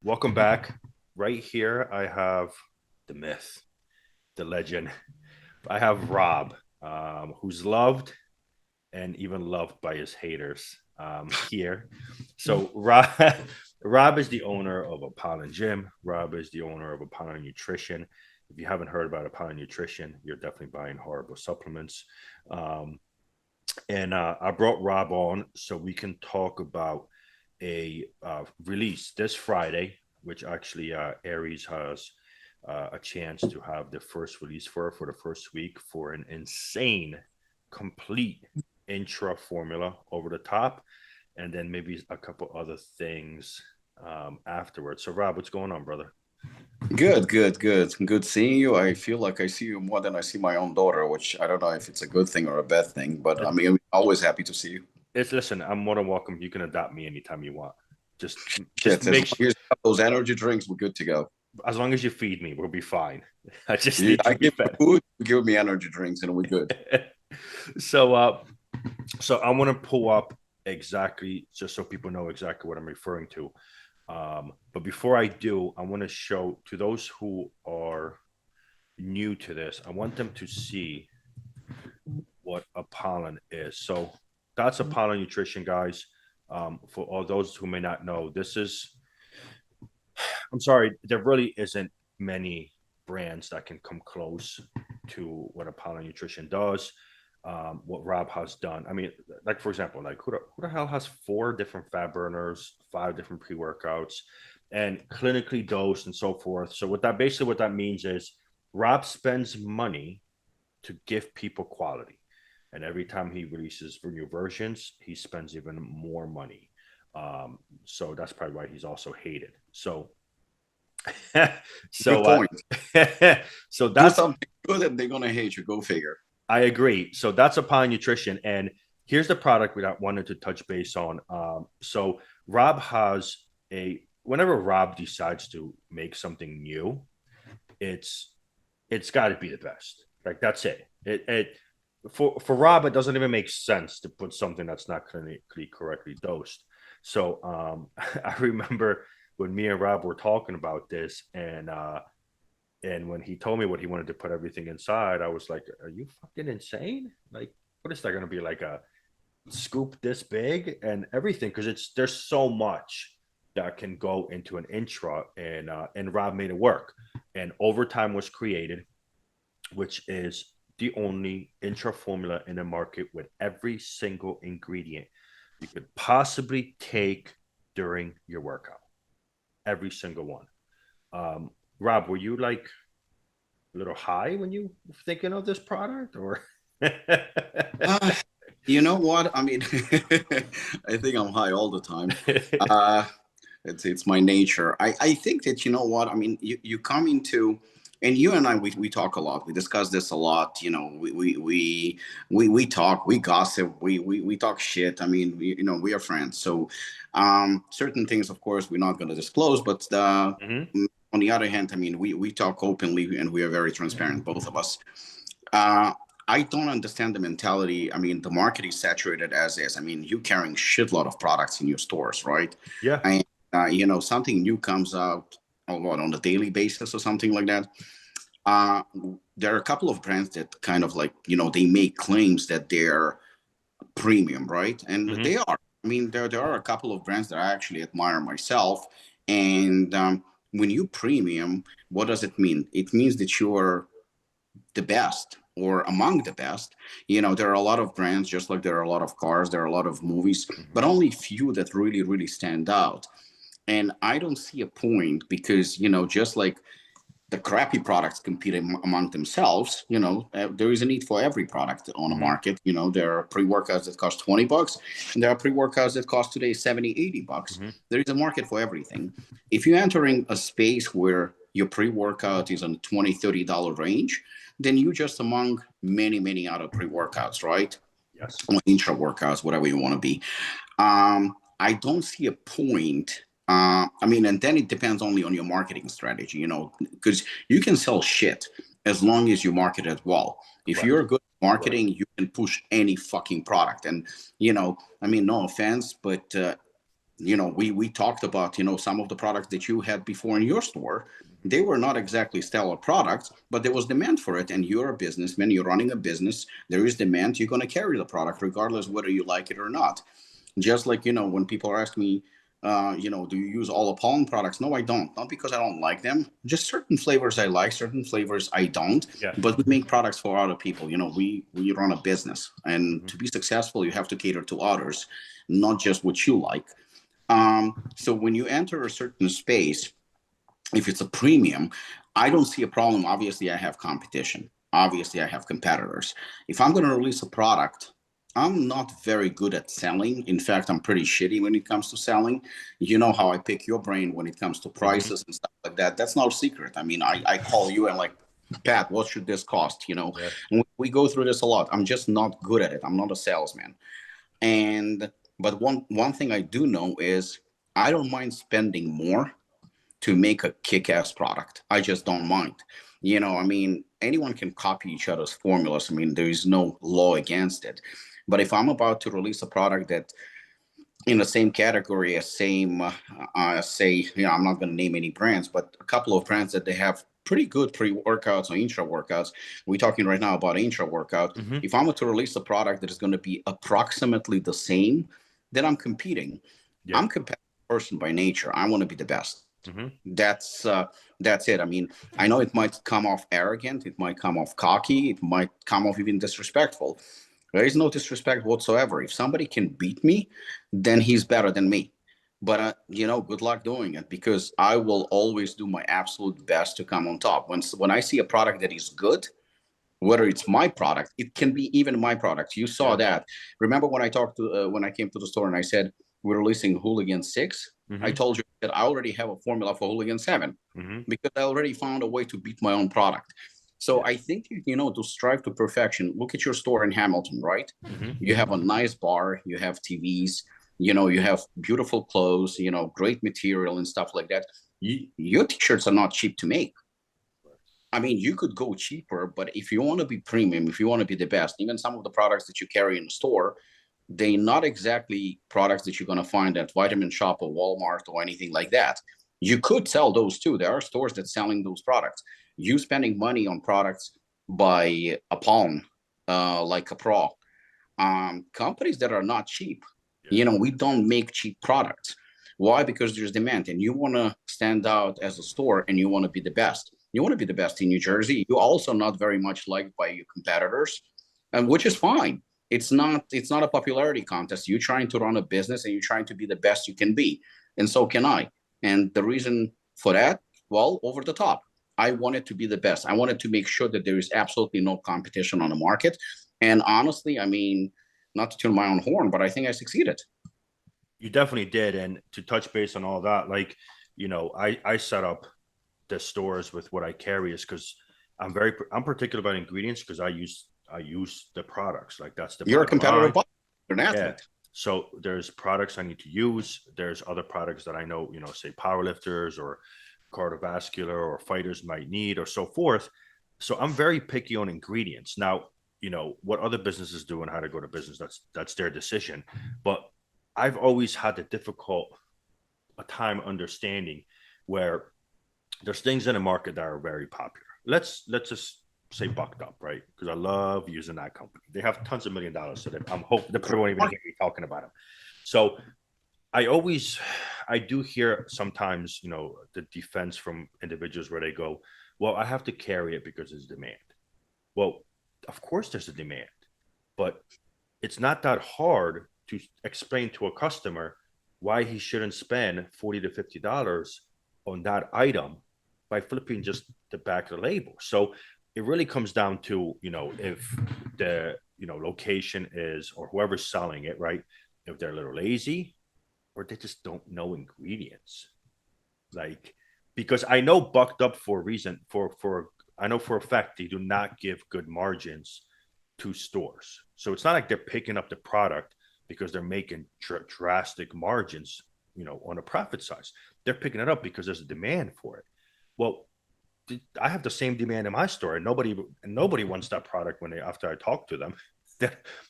Welcome back. Right here, I have the myth, the legend. I have Rob, who's loved and even loved by his haters here. So, Rob is the owner of Apollon Gym. Rob is the owner of Apollon Nutrition. If you haven't heard about Apollon Nutrition, you're definitely buying horrible supplements. Um, and I brought Rob on so we can talk about a release this Friday, which actually Ares has a chance to have the first release for the first week for an insane, complete intra formula over the top, and then maybe a couple other things afterwards. So, Rob, what's going on, brother? Good seeing you. I feel like I see you more than I see my own daughter, which I don't know if it's a good thing or a bad thing, but I mean, I'm always happy to see you. It's listen. I'm more than welcome. You can adopt me anytime you want. Just, just Shit, as make long as you have those energy drinks, we're good to go. as long as you feed me, we'll be fine. I just Yeah, need to I be give you fed. food, you give me energy drinks, and we're good. so, uh, so I want to pull up exactly just so people know exactly what I'm referring to. But before I do, I want to show to those who are new to this, I want them to see what Apollon is. So that's Apollon Nutrition, guys. For all those who may not know, this is, I'm sorry, there really isn't many brands that can come close to what Apollon Nutrition does. What Rob has done. I mean, like for example, like who the hell has four different fat burners, five different pre workouts, and clinically dosed and so forth. So what that means is Rob spends money to give people quality, and every time he releases for new versions, he spends even more money. So that's probably why he's also hated. So Good so point. so Do that's something good and they're gonna hate you. Go figure. I agree. So that's Upon Nutrition. And here's the product we wanted to touch base on. So Rob has whenever Rob decides to make something new, it's it's got to be the best. Like that's it. It for Rob, it doesn't even make sense to put something that's not clinically correctly dosed. So I remember when me and Rob were talking about this, and when he told me what he wanted to put everything inside, I was like, "Are you fucking insane? Like, what is that going to be like a scoop this big and everything?" Because it's there's so much that can go into an intra, and Rob made it work. And overtime was created, which is the only intra formula in the market with every single ingredient you could possibly take during your workout. Every single one. Rob, were you like a little high when you were thinking of this product, or? Uh, you know what? I mean, I think I'm high all the time. Uh, it's my nature. I think that you know what? I mean, you come into and you and I we talk a lot. We discuss this a lot. You know, we talk, we gossip, we talk shit. I mean, we are friends. So certain things, of course, we're not going to disclose. But Mhm. on the other hand, I mean, we talk openly and we are very transparent, both of us. Uh, I don't understand the mentality. I mean, the market is saturated as is. I mean, you carrying shitload of products in your stores, right? Yeah. And something new comes out what, on a daily basis or something like that. Uh, there are a couple of brands that kind of like they make claims that they're premium, right? And Hmm. they are. I mean, there are a couple of brands that I actually admire myself. And when you premium, what does it mean? It means that you're the best or among the best. There are a lot of brands, just like there are a lot of cars, there are a lot of movies, Hmm. but only few that really, really stand out. And I don't see a point because, just like the crappy products compete among themselves, there is a need for every product on the Hmm. market. There are pre-workouts that cost $20 and there are pre-workouts that cost today 70, $80. Hmm. There is a market for everything. If you're entering a space where your pre-workout is on the $20, $30 range, then you just among many, many other pre-workouts, right? Yes. Or intra workouts, whatever you want to be. I don't see a point. I mean, and then it depends only on your marketing strategy, because you can sell shit as long as you market it well. If Correct. you're good at Correct. marketing, you can push any fucking product. And, I mean, no offense, but we talked about, some of the products that you had before in your store. They were not exactly stellar products, but there was demand for it. And you're a businessman, you're running a business, there is demand, you're going to carry the product regardless whether you like it or not. Just like, when people ask me, do you use all Apollon products? No, I don't. Not because I don't like them. Just certain flavors I like, certain flavors I don't. Yeah. But we make products for other people. We run a business, and Mm-hmm. to be successful, you have to cater to others, not just what you like. So when you enter a certain space, if it's a premium, I don't see a problem. Obviously, I have competition. Obviously, I have competitors. If I'm going to release a product, I'm not very good at selling. In fact, I'm pretty shitty when it comes to selling. You know how I pick your brain when it comes to Mm-hmm. prices and stuff like that. That's no secret. I mean, I call you and like, Pat, what should this cost? Yeah. And we go through this a lot. I'm just not good at it. I'm not a salesman. And but one thing I do know is I don't mind spending more to make a kick-ass product. I just don't mind. I mean, anyone can copy each other's formulas. I mean, there is no law against it. But if I'm about to release a product that in the same category as say, I'm not going to name any brands, but a couple of brands that they have pretty good pre-workouts or intra workouts. We're talking right now about intra workout. Mm-hmm. If I'm to release a product that is going to be approximately the same, then I'm competing. Yeah. I'm a competitive person by nature. I want to be the best. Mm-hmm. That's it. I mean, I know it might come off arrogant, it might come off cocky, it might come off even disrespectful. There is no disrespect whatsoever. If somebody can beat me, then he's better than me. But good luck doing it, because I will always do my absolute best to come on top. When I see a product that is good, whether it's my product, it can be even my product. You saw Yeah. that. Remember when I came to the store and I said we're releasing Hooligan 6? I Mm-hmm. told you that I already have a formula for Hooligan 7 Mm-hmm. because I already found a way to beat my own product. So Yeah. I think, to strive to perfection. Look at your store in Hamilton, right? Mm-hmm. You have a nice bar, you have TVs, you have beautiful clothes, great material and stuff like that. Your t-shirts are not cheap to make. I mean, you could go cheaper, but if you want to be premium, if you want to be the best, even some of the products that you carry in the store, they're not exactly products that you're going to find at Vitamin Shop or Walmart or anything like that. You could sell those too. There are stores that selling those products. You spending money on products by Apollon, like a Pro, companies that are not cheap. Yeah. We don't make cheap products. Why? Because there's demand, and you want to stand out as a store, and you want to be the best. You want to be the best in New Jersey. You're also not very much liked by your competitors, and which is fine. It's not a popularity contest. You're trying to run a business, and you're trying to be the best you can be, and so can I. And the reason for that, well, over the top. I wanted to be the best. I wanted to make sure that there is absolutely no competition on the market. And honestly, I mean, not to turn my own horn, but I think I succeeded. You definitely did. And to touch base on all that, like, I set up the stores with what I carry is because I'm particular about ingredients because I use the products. Like that's the You're a bottom competitive line. boxer. You're an Yeah. athlete. So there's products I need to use. There's other products that I know, say powerlifters or cardiovascular or fighters might need or so forth. So I'm very picky on ingredients. Now, what other businesses do and how to go to business, that's their decision. But I've always had the difficult a time understanding where there's things in the market that are very popular. Let's just say Bucked Up, right? Because I love using that company. They have tons of $1 million, so I'm hoping they probably won't even hear me talking about them. So I do hear sometimes, the defense from individuals where they go, well, I have to carry it because there's demand. Well, of course there's a demand, but it's not that hard to explain to a customer why he shouldn't spend $40 to $50 on that item by flipping just the back of the label. So it really comes down to, if the, location is, or whoever's selling it, right? If they're a little lazy or they just don't know ingredients. Like, because I know Bucked Up for a reason, I know for a fact they do not give good margins to stores. So it's not like they're picking up the product because they're making drastic margins, on a profit size. They're picking it up because there's a demand for it. Well, I have the same demand in my store, and nobody wants that product when after I talk to them.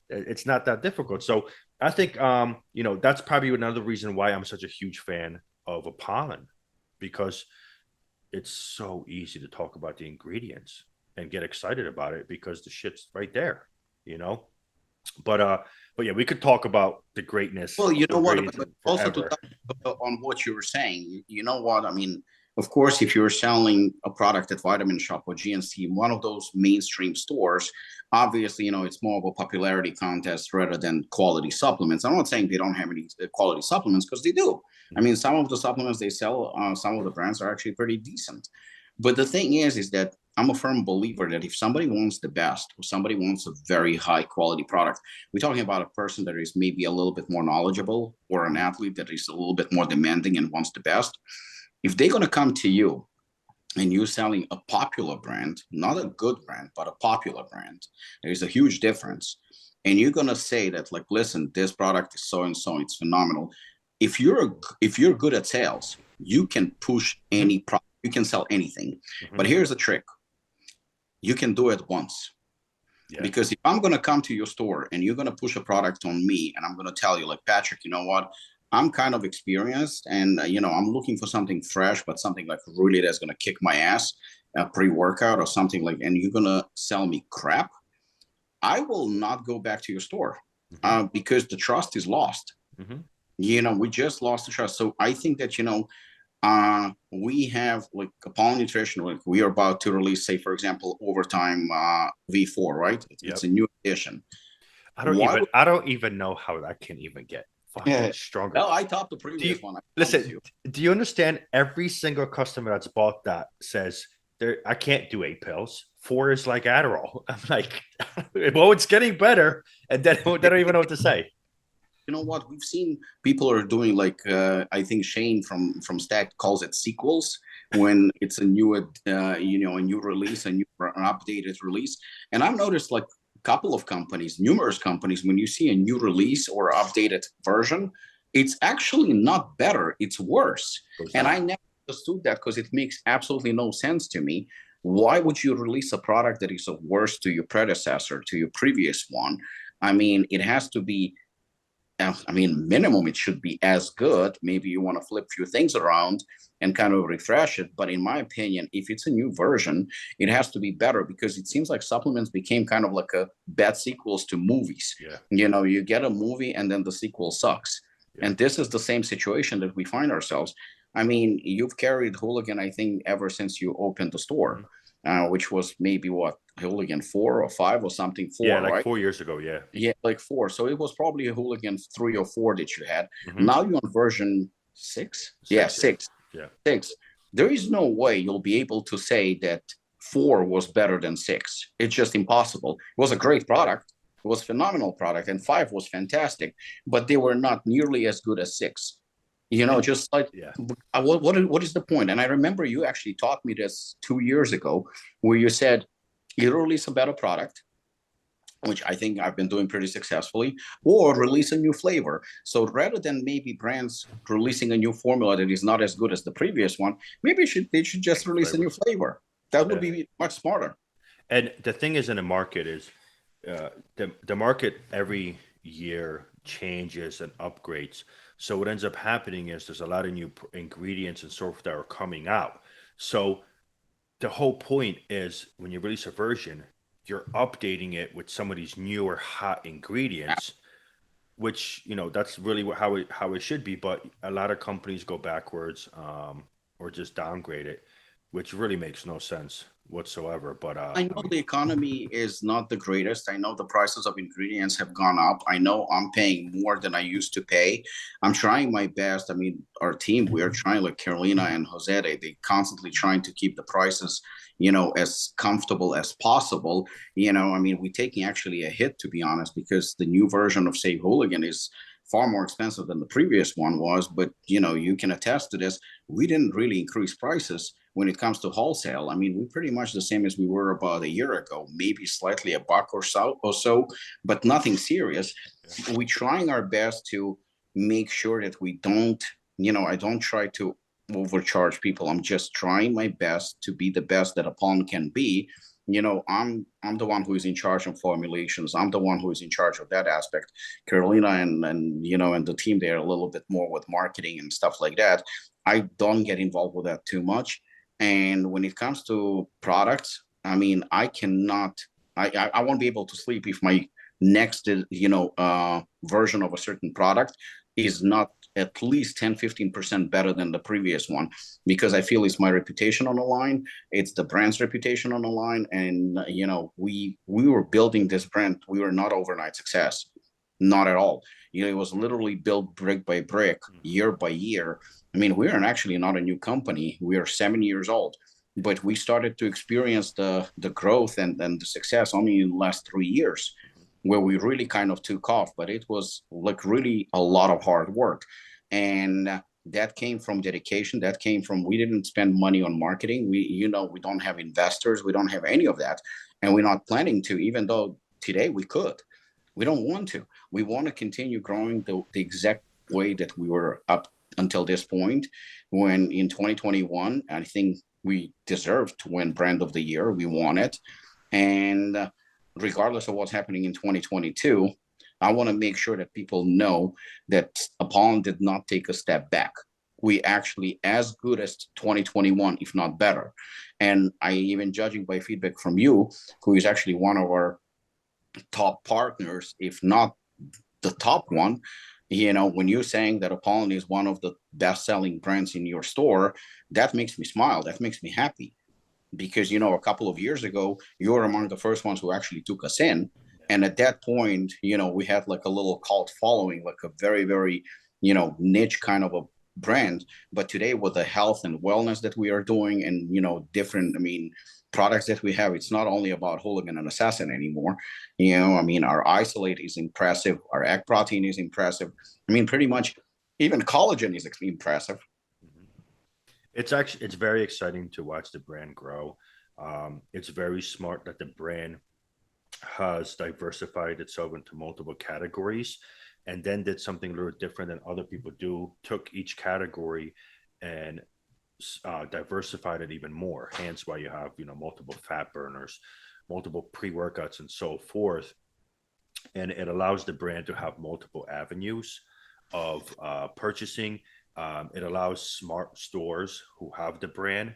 It's not that difficult. So I think that's probably another reason why I'm such a huge fan of Apollon, because it's so easy to talk about the ingredients and get excited about it because the shit's right there, you know. But but yeah, we could talk about the greatness Well, of you the know what? ingredients But also to forever. touch on what you were saying, you know what? I mean, of course, if you're selling a product at Vitamin Shop or GNC, one of those mainstream stores, obviously, it's more of a popularity contest rather than quality supplements. I'm not saying they don't have any quality supplements, because they do. I Mhm. mean, some of the supplements they sell, some of the brands are actually pretty decent. But the thing is that I'm a firm believer that if somebody wants the best, or somebody wants a very high quality product, we're talking about a person that is maybe a little bit more knowledgeable, or an athlete that is a little bit more demanding and wants the best. If they're going to come to you and you're selling a popular brand, not a good brand, but a popular brand, there's a huge difference. And you're going to say that, like, listen, this product is so and so, it's phenomenal. If you're good at sales, you can push Mhm. any product, you can sell anything. But Mhm. here's the trick: you can do it once. Yeah. Because if I'm going to come to your store and you're going to push a product on me, and I'm going to tell you, like, Patrick, you know what? I'm kind of experienced, and I'm looking for something fresh, but something like really that's going to kick my ass, pre-workout or something like, and you're going to sell me crap. I will not go back to your store, Mhm. because the trust is lost. Mhm. We just lost the trust. So I think that, we have, like, Apollon Nutrition, like, we are about to release, say, for example, Overtime V4, right? It's Yep. a new edition. I don't Why even would I don't even know how that can even get fucking Yeah. stronger. No, I topped the Do you previous one, I promise listen? you. Do you understand? Every single customer that's bought that says, "There, I can't do 8 pills. 4 is like Adderall." I'm like, well, it's getting better, and then they don't even know what to say. You know what? We've seen people are doing, like, I think Shane from Stack calls it sequels, when it's a new a new release, an updated release. And I've noticed, like, a couple of companies, numerous companies, when you see a new release or updated version, it's actually not better, it's worse. Goes And down. I never understood that, because it makes absolutely no sense to me. Why would you release a product that is worse to your predecessor, to your previous one? I mean, it has to be, I mean, minimum, it should be as good. Maybe you want to flip a few things around and kind of refresh it. But in my opinion, if it's a new version, it has to be better, because it seems like supplements became kind of like a bad sequels to movies. Yeah. You get a movie and then the sequel sucks. Yeah. And this is the same situation that we find ourselves. I mean, you've carried Hooligan, I think, ever since you opened the store, Mhm. which was maybe what, Hooligan 4 or 5 or something, Yeah, 4, like right? 4 years ago. Yeah. Yeah, like 4. So it was probably a Hooligan 3 or 4 that you had. Hmm. Now you're on version 6. Yeah, 6. Yeah. 6. Yeah. 6. There is no way you'll be able to say that 4 was better than 6. It's just impossible. It was a great Right. product. It was a phenomenal product, and 5 was fantastic, but they were not nearly as good as 6. And Just like, yeah. what is the point? And I remember you actually taught me this 2 years ago, where you said, either release a better product, which I think I've been doing pretty successfully, or release a new flavor. So rather than maybe brands releasing a new formula that is not as good as the previous one, maybe they should just release a new Flavors. flavor. That would Yeah. be much smarter. And the thing is, in the market is the market every year changes and upgrades. So what ends up happening is there's a lot of new ingredients and so forth that are coming out. So the whole point is when you release a version, you're updating it with some of these newer hot ingredients, which that's really how it should be. But a lot of companies go backwards, or just downgrade it, which really makes no sense whatsoever. But I know the economy is not the greatest. I know the prices of ingredients have gone up. I know I'm paying more than I used to pay. I'm trying my best. I mean, our team, we are trying, like Carolina and Jose, they constantly trying to keep the prices, as comfortable as possible. I mean, we're taking actually a hit, to be honest, because the new version of, say, Hooligan is far more expensive than the previous one was. But, you can attest to this. We didn't really increase prices when it comes to wholesale. I mean, we're pretty much the same as we were about a year ago, maybe slightly a buck or so, but nothing serious. We're trying our best to make sure that we don't, I don't try to overcharge people. I'm just trying my best to be the best that Apollon can be. I'm the one who is in charge of formulations. I'm the one who is in charge of that aspect. Carolina and the team, they're a little bit more with marketing and stuff like that. I don't get involved with that too much. And when it comes to products, I mean, I won't be able to sleep if my next version of a certain product is not at least 10-15% better than the previous one, because I feel it's my reputation on the line, it's the brand's reputation on the line. And we were building this brand. We were not overnight success, not at all. It was literally built brick by brick, year by year. I mean, we are actually not a new company. We are 7 years old, but we started to experience the growth and the success only in the last 3 years, where we really kind of took off. But it was like really a lot of hard work. And that came from dedication. That came from, we didn't spend money on marketing. We don't have investors. We don't have any of that. And we're not planning to, even though today we could. We don't want to. We want to continue growing the exact way that we were up until this point, when in 2021, I think we deserved to win Brand of the Year. We won it. And regardless of what's happening in 2022, I want to make sure that people know that Apollon did not take a step back. We actually as good as 2021, if not better. And I even, judging by feedback from you, who is actually one of our top partners, if not the top one, when you're saying that Apollon is one of the best-selling brands in your store, that makes me smile. That makes me happy, because a couple of years ago, you were among the first ones who actually took us in. And at that point, we had like a little cult following, like a very, very, niche kind of a brand. But today, with the health and wellness that we are doing, and different, products that we have, it's not only about Hooligan and Assassin anymore. Our isolate is impressive. Our egg protein is impressive. Pretty much even collagen is impressive. It's very exciting to watch the brand grow. It's very smart that the brand has diversified itself into multiple categories, and then did something a little different than other people do. Took each category and diversified it even more. Hence why you have multiple fat burners, multiple pre-workouts, and so forth. And it allows the brand to have multiple avenues of purchasing. It allows smart stores who have the brand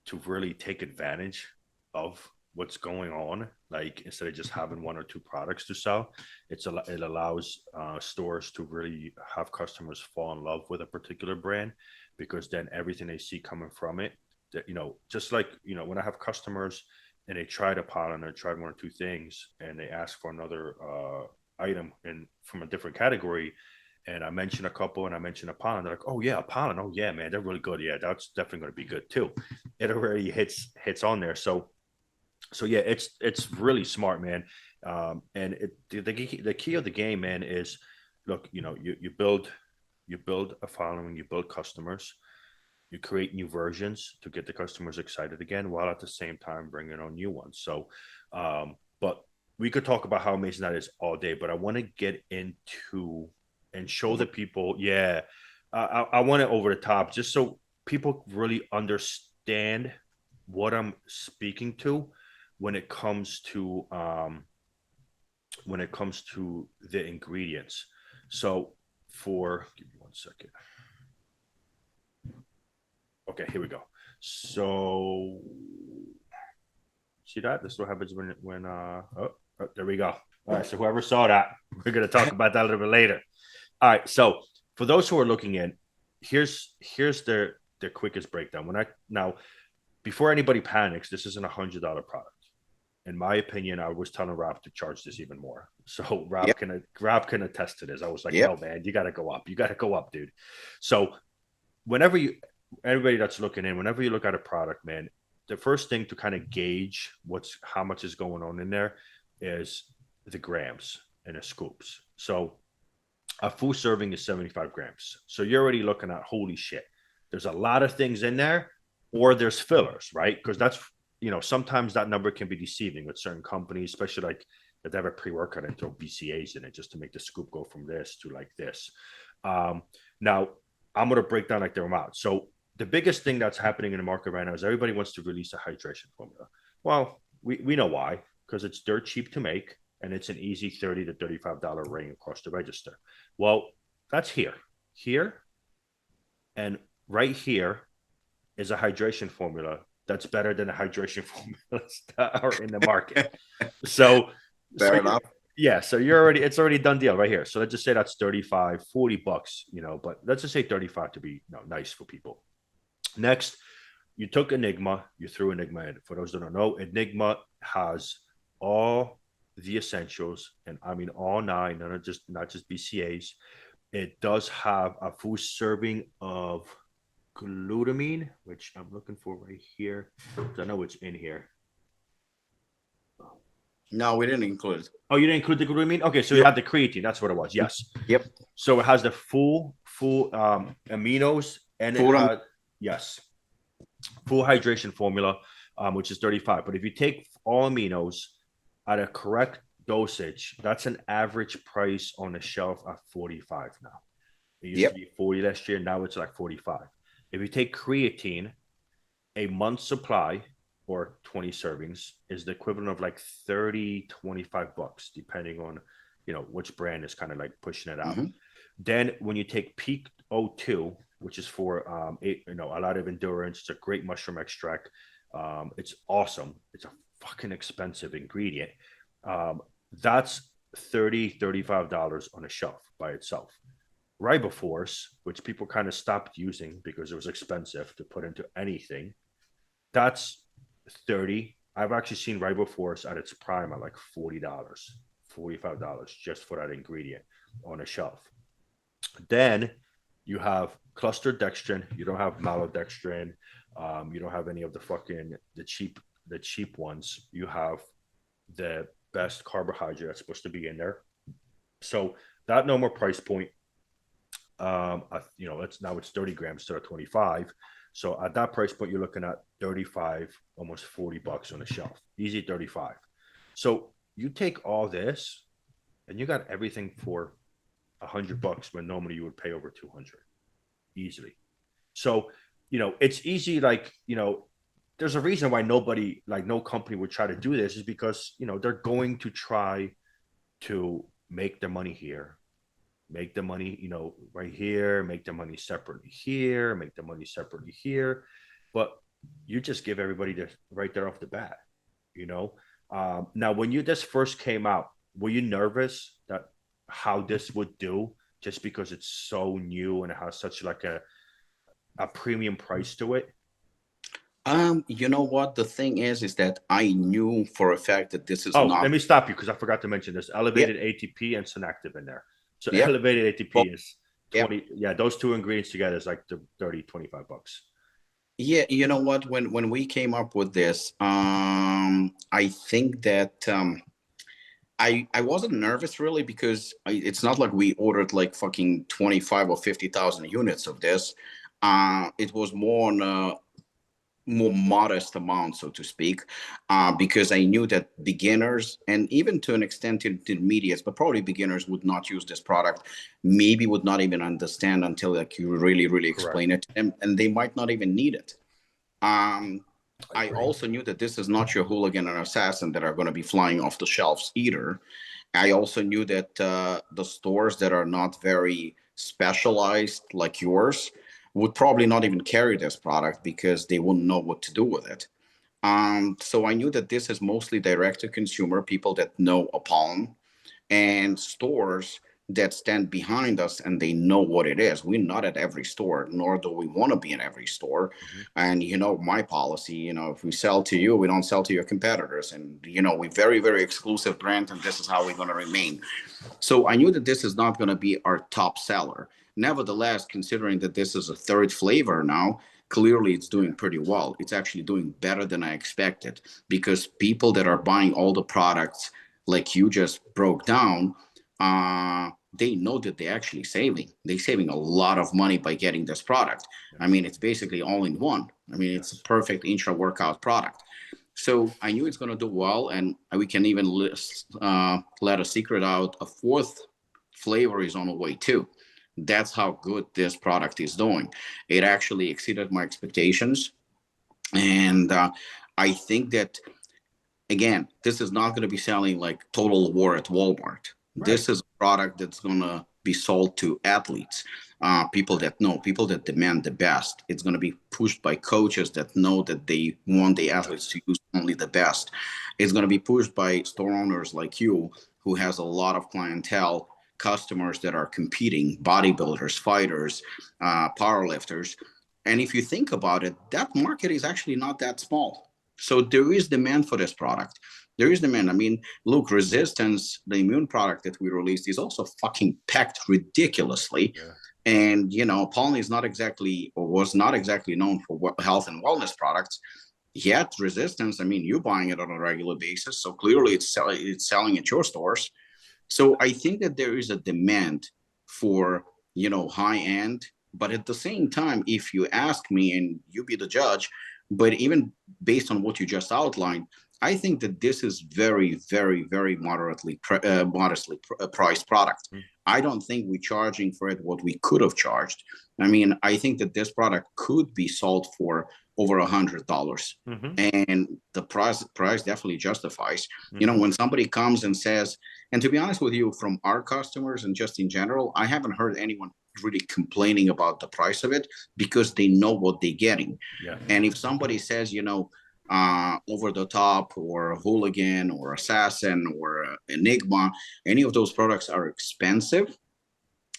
to really take advantage of what's going on. Like, instead of just having one or two products to sell, it allows stores to really have customers fall in love with a particular brand, because then everything they see coming from it, that just like when I have customers and they tried Apollon or tried one or two things, and they ask for another item from a different category, and I mention a couple and I mention Apollon, they're like, oh yeah, Apollon, oh yeah, man, they're really good. Yeah, that's definitely going to be good too. It already hits on there. So yeah, it's really smart, man. And the key of the game, man, is, look, you build a following, you build customers, you create new versions to get the customers excited again, while at the same time bringing on new ones. So, but we could talk about how amazing that is all day, but I want to get into and show the people, yeah, I want it over the top, just so people really understand what I'm speaking to when it comes to the ingredients. So give me 1 second. Okay, here we go. So see that? This is what happens when there we go. All right, so whoever saw that, we're going to talk about that a little bit later. All right, so for those who are looking in, here's their quickest breakdown. Now, before anybody panics, this isn't $100 product. In my opinion, I was telling Rob to charge this even more. So Rob can attest to this. I was like, no, man, you got to go up. You got to go up, dude. So everybody that's looking in, whenever you look at a product, man, the first thing to kind of gauge how much is going on in there is the grams and the scoops. So a full serving is 75 grams. So you're already looking at, holy shit, there's a lot of things in there, or there's fillers, right? Because that's, sometimes that number can be deceiving with certain companies, especially like if they have a pre-workout and throw BCAAs in it just to make the scoop go from this to like this. Now, I'm going to break down like their amount. So the biggest thing that's happening in the market right now is everybody wants to release a hydration formula. Well, We know why, because it's dirt cheap to make and it's an easy $30 to $35 ring across the register. Well, that's here. Here and right here is a hydration formula that's better than the hydration formulas that are in the market. So, Fair enough. Yeah, so it's already a done deal right here. So let's just say that's 35, $40, but let's just say 35 to be nice for people. Next, you took Enigma, you threw Enigma in. For those that don't know, Enigma has all the essentials, and I mean all nine, not just BCAs. It does have a full serving of glutamine, which I'm looking for right here. I know it's in here. No, we didn't include it. Oh, you didn't include the glutamine? Okay, so you had the creatine. That's what it was. Yes. Yep. So it has the full aminos, and it has, yes, full hydration formula, which is 35. But if you take all aminos at a correct dosage, that's an average price on the shelf at 45 now. It used to be 40 last year. Now it's like 45. If you take creatine, a month's supply or 20 servings is the equivalent of like 30, $25, depending on, which brand is kind of like pushing it out. Mm-hmm. Then when you take Peak O2, which is for, a lot of endurance, it's a great mushroom extract. It's awesome. It's a fucking expensive ingredient. That's $30, $35 on a shelf by itself. Riboforce, which people kind of stopped using because it was expensive to put into anything, that's $30. I've actually seen Riboforce at its prime at like $40, $45 just for that ingredient on a shelf. Then you have clustered dextrin. You don't have maltodextrin. You don't have any of the cheap ones. You have the best carbohydrate that's supposed to be in there. So that normal price point, it's 30 grams instead of 25. So at that price point, you're looking at 35, almost $40 on the shelf. Easy 35. So you take all this and you got everything for $100 when normally you would pay over 200 easily. So, it's easy. There's a reason why no company would try to do this is because, they're going to try to make their money here. Make the money, right here, make the money separately here, make the money separately here. But you just give everybody this right there off the bat, Now, when this first came out, were you nervous that how this would do just because it's so new and it has such like a premium price to it? You know what? The thing is that I knew for a fact that this is let me stop you because I forgot to mention there's elevated ATP and Synactive in there. So elevated ATP is 20. Yeah, those two ingredients together is like $30, $25. Yeah, you know what? When we came up with this, I think that I wasn't nervous really because it's not like we ordered like fucking 25 or 50,000 units of this. It was more on more modest amount, so to speak, because I knew that beginners and even to an extent intermediates, but probably beginners would not use this product, maybe would not even understand until like you really, really explain it to them, and they might not even need it. I also knew that this is not your hooligan and assassin that are going to be flying off the shelves either. I also knew that the stores that are not very specialized like yours would probably not even carry this product because they wouldn't know what to do with it. So I knew that this is mostly direct to consumer, people that know Apollon, and stores that stand behind us and they know what it is. We're not at every store, nor do we want to be in every store. Mm-hmm. And, my policy, if we sell to you, we don't sell to your competitors. And, we're very, very exclusive brand, and this is how we're going to remain. So I knew that this is not going to be our top seller. Nevertheless, considering that this is a third flavor now, clearly it's doing pretty well. It's actually doing better than I expected because people that are buying all the products like you just broke down, they know that they're actually saving. They're saving a lot of money by getting this product. I mean, it's basically all in one. I mean, it's a perfect intra-workout product. So I knew it's going to do well, and we can even let a secret out. A fourth flavor is on the way too. That's how good this product is doing. It actually exceeded my expectations. And I think that again, this is not going to be selling like Total War at Walmart. Right. This is a product that's going to be sold to athletes, people that know, people that demand the best. It's going to be pushed by coaches that know that they want the athletes to use only the best. It's going to be pushed by store owners like you, who has a lot of clientele, customers that are competing, bodybuilders, fighters, powerlifters. And if you think about it, that market is actually not that small. So there is demand for this product. There is demand. I mean, look, Resistance, the immune product that we released, is also fucking packed ridiculously. Yeah. And, you know, Apollon is not exactly, or was not exactly known for health and wellness products. Yet Resistance, I mean, you're buying it on a regular basis. So clearly it's selling at your stores. So I think that there is a demand for, you know, high end. But at the same time, if you ask me, and you be the judge, but even based on what you just outlined, I think that this is very, very, very modestly priced product. I don't think we're charging for it what we could have charged. I mean, I think that this product could be sold for over $100, and the price definitely justifies. You know, when somebody comes and says, and to be honest with you, from our customers and just in general, I haven't heard anyone really complaining about the price of it, because they know what they're getting. Yeah. And if somebody says, you know, Over the Top or Hooligan or Assassin or Enigma, any of those products are expensive,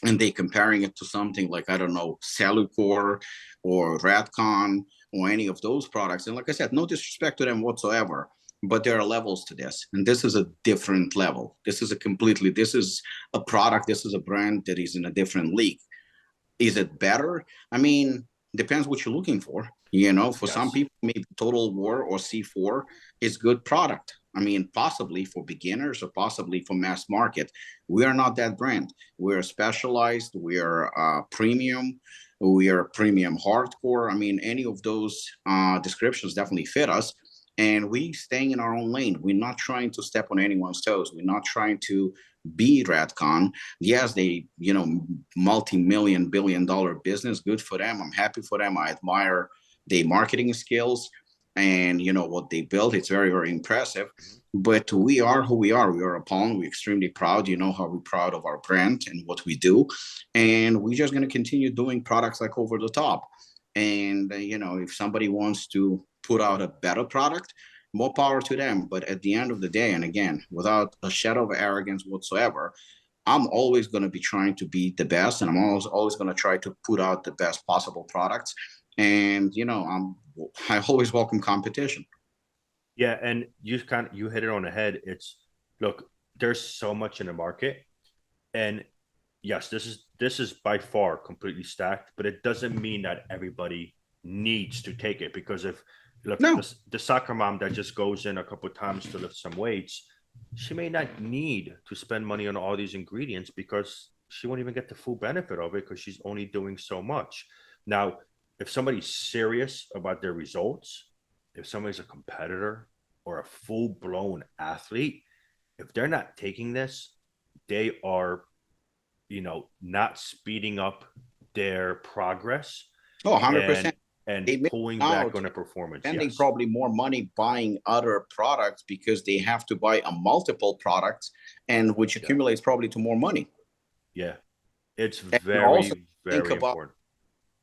and they comparing it to something like, I don't know, Salucor or Radcon or any of those products. And like I said, no disrespect to them whatsoever, but there are levels to this. And this is a different level. This is a product, this is a brand that is in a different league. Is it better? I mean, depends what you're looking for. You know, for some people, maybe Total War or C4 is good product. I mean, possibly for beginners or possibly for mass market. We are not that brand. We're specialized. We are premium. We are premium hardcore. I mean, any of those descriptions definitely fit us. And we staying in our own lane. We're not trying to step on anyone's toes. We're not trying to be Radcon. Yes, they, you know, multi-million, billion-dollar business. Good for them. I'm happy for them. I admire their marketing skills and, you know, what they built. It's very, very impressive. But we are who we are. We are Apollon. We're extremely proud. You know how we're proud of our brand and what we do. And we're just going to continue doing products like Over the Top. And, you know, if somebody wants to put out a better product, more power to them. But at the end of the day, and again, without a shadow of arrogance whatsoever, I'm always going to be trying to be the best. And I'm always going to try to put out the best possible products. And, you know, I always welcome competition. Yeah, and you hit it on the head. It's, look, there's so much in the market, and yes, this is by far completely stacked, but it doesn't mean that everybody needs to take it, because if look, the soccer mom that just goes in a couple of times to lift some weights, she may not need to spend money on all these ingredients, because she won't even get the full benefit of it, because she's only doing so much. Now, if somebody's serious about their results, if somebody's a competitor or a full-blown athlete, if they're not taking this, they are, you know, not speeding up their progress. Oh, 100%. And pulling back on the performance. Spending probably more money buying other products, because they have to buy a multiple products, and which accumulates probably to more money. Yeah. It's very, very important.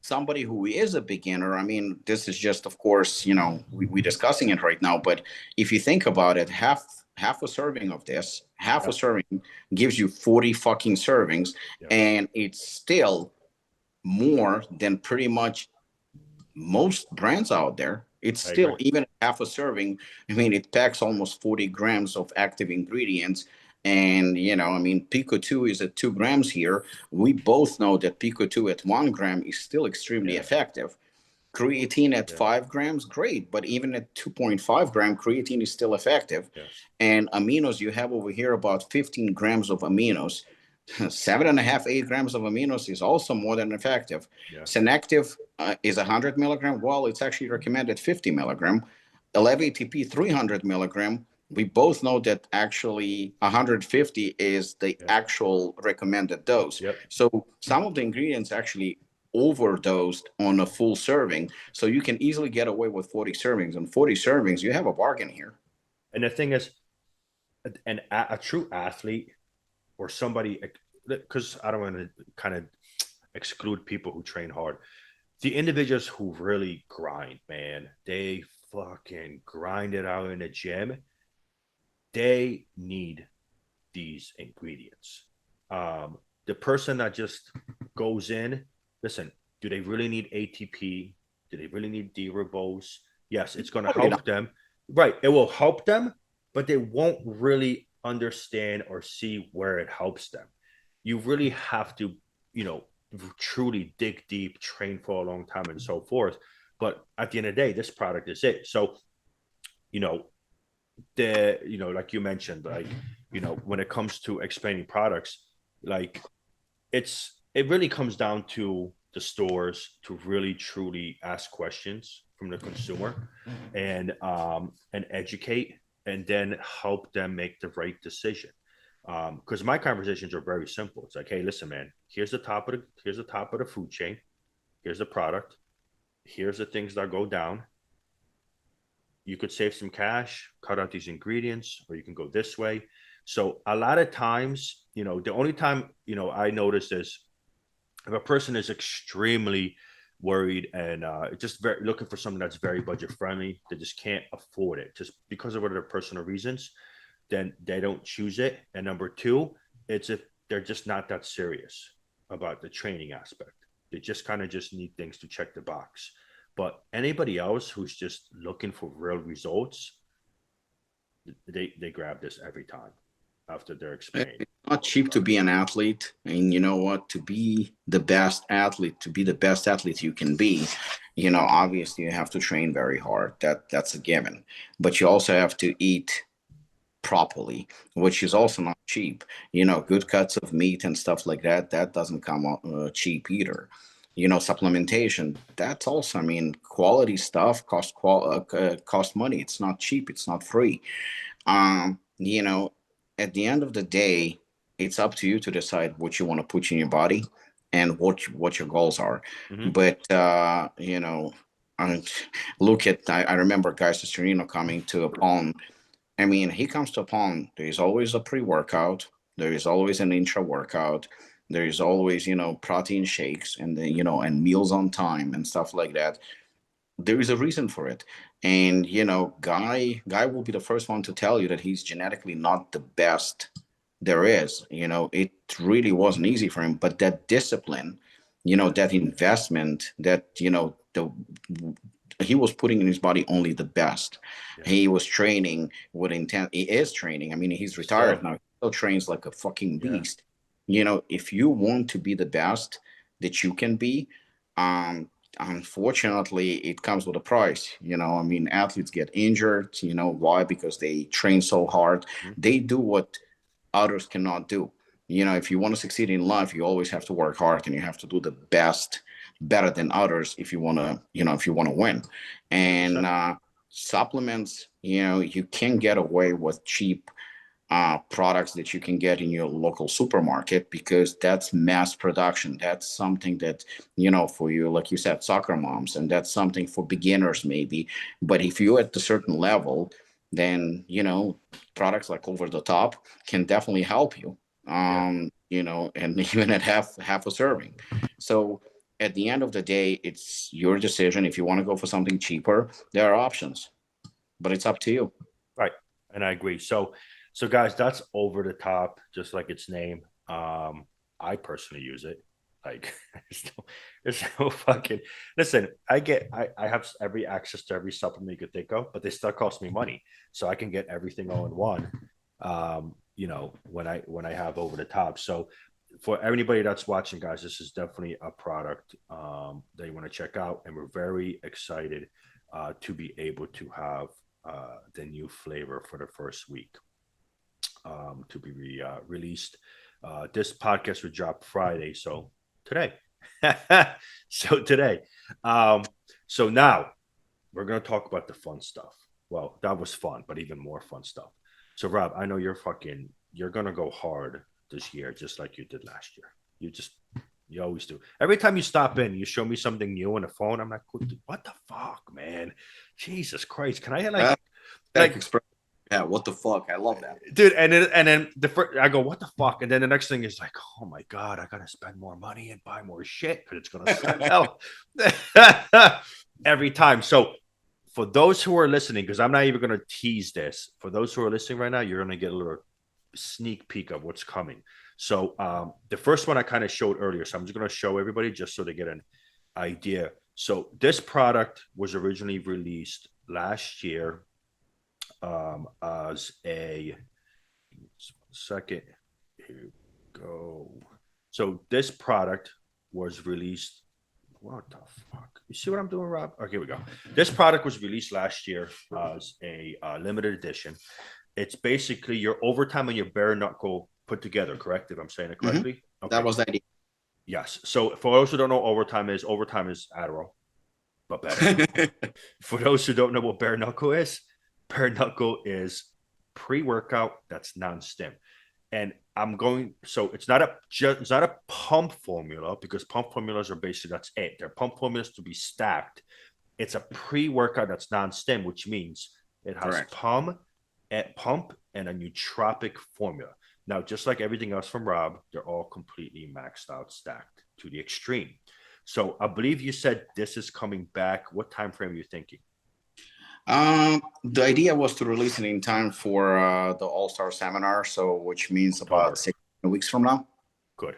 Somebody who is a beginner, I mean, this is just, of course, you know, we're discussing it right now, but if you think about it, half a serving of this, a serving gives you 40 fucking servings, and it's still more than pretty much most brands out there. It's still, even half a serving, I mean, it packs almost 40 grams of active ingredients. And, you know, I mean, Pico 2 is at 2 grams here. We both know that Pico 2 at 1 gram is still extremely effective. Creatine at 5 grams, great. But even at 2.5 gram, creatine is still effective. And aminos, you have over here about 15 grams of aminos. 7.5, 8 grams of aminos is also more than effective. Senective is 100 milligram. Well, it's actually recommended 50 milligram. Eleva-ATP 300 milligram. We both know that actually 150 is the actual recommended dose. So some of the ingredients actually overdosed on a full serving. So you can easily get away with 40 servings. And 40 servings, you have a bargain here. And the thing is, a true athlete or somebody, because I don't want to kind of exclude people who train hard. The individuals who really grind, man, they fucking grind it out in the gym. They need these ingredients. The person that just goes in, listen, do they really need ATP? Do they really need D ribose? Yes, it's going to Probably not. help them. Right. It will help them, but they won't really understand or see where it helps them. You really have to, you know, truly dig deep, train for a long time, and so forth. But at the end of the day, this product is it. So, you know, like you mentioned, like, when it comes to explaining products, like it really comes down to the stores to really truly ask questions from the consumer and educate and then help them make the right decision. Because my conversations are very simple. It's like, hey, listen, man, here's the top of the food chain. Here's the product. Here's the things that go down. You could save some cash, cut out these ingredients, or you can go this way. So a lot of times, the only time, I notice is if a person is extremely worried and just very looking for something that's very budget friendly, they just can't afford it just because of their personal reasons, then they don't choose it. And number two, it's if they're just not that serious about the training aspect. They just kind of just need things to check the box. But anybody else who's just looking for real results, they grab this every time after they're explained. It's not cheap to be an athlete, and you know what? To be the best athlete, you can be, obviously you have to train very hard. That's a given. But you also have to eat properly, which is also not cheap. Good cuts of meat and stuff like that, that doesn't come cheap either. Supplementation, that's also, I mean, quality stuff cost money. It's not cheap. It's not free. Um, you know, at the end of the day, it's up to you to decide what you want to put in your body and what your goals are. Mm-hmm. But I look at I remember Guy Cisterino coming to Apollon. I mean, he comes to Apollon. There is always a pre-workout. There is always an intra-workout. There is always, protein shakes and then, and meals on time and stuff like that. There is a reason for it. And Guy will be the first one to tell you that he's genetically not the best there is. It really wasn't easy for him, but that discipline, that investment, that the he was putting in his body only the best. Yeah. He was training with intent. He is training. I mean, he's retired now. He still trains like a fucking beast. If you want to be the best that you can be, unfortunately, it comes with a price. I mean, athletes get injured. Why? Because they train so hard. Mm-hmm. They do what others cannot do. If you want to succeed in life, you always have to work hard and you have to do the best, better than others if you want to, win. And supplements, you can get away with cheap products that you can get in your local supermarket because that's mass production. That's something that, for you, like you said, soccer moms, and that's something for beginners maybe. But if you're at a certain level, then, products like Over the Top can definitely help you, and even at half a serving. So at the end of the day, it's your decision. If you want to go for something cheaper, there are options, but it's up to you. Right. And I agree. So guys, that's Over the Top, just like its name. I personally use it. Like there's no fucking listen. I have every access to every supplement you could think of, but they still cost me money. So I can get everything all in one. When I have Over the Top. So for anybody that's watching, guys, this is definitely a product that you want to check out, and we're very excited to be able to have the new flavor for the first week to be released. This podcast would drop Friday, so today. Today. So now we're going to talk about the fun stuff. Well, that was fun, but even more fun stuff. So Rob, I know you're going to go hard this year, just like you did last year. You always do. Every time you stop in, you show me something new on the phone. I'm like, what the fuck, man? Jesus Christ. Can I like Yeah, what the fuck? I love that. Dude. And then the first, I go, what the fuck? And then the next thing is like, oh my God, I got to spend more money and buy more shit because it's going to sell every time. So for those who are listening, because I'm not even going to tease this, for those who are listening right now, you're going to get a little sneak peek of what's coming. So the first one I kind of showed earlier. So I'm just going to show everybody just so they get an idea. So this product was originally released last year as a second. Here we go. So this product was released. What the fuck? You see what I'm doing, Rob? Okay, here we go. This product was released last year as a limited edition. It's basically your overtime and your bare knuckle put together, correct? If I'm saying it correctly? Mm-hmm. Okay. That was the idea. Yes. So for those who don't know, overtime is Adderall, but better. For those who don't know what bare knuckle is pre-workout that's non-stim. And I'm going, so it's not a pump formula, because pump formulas are basically, that's it. They're pump formulas to be stacked. It's a pre-workout that's non-stim, which means it has Correct. pump and a nootropic formula. Now, just like everything else from Rob, they're all completely maxed out, stacked to the extreme. So I believe you said this is coming back. What time frame are you thinking? The idea was to release it in time for the All-Star Seminar, so which means October. About 6 weeks from now. Good.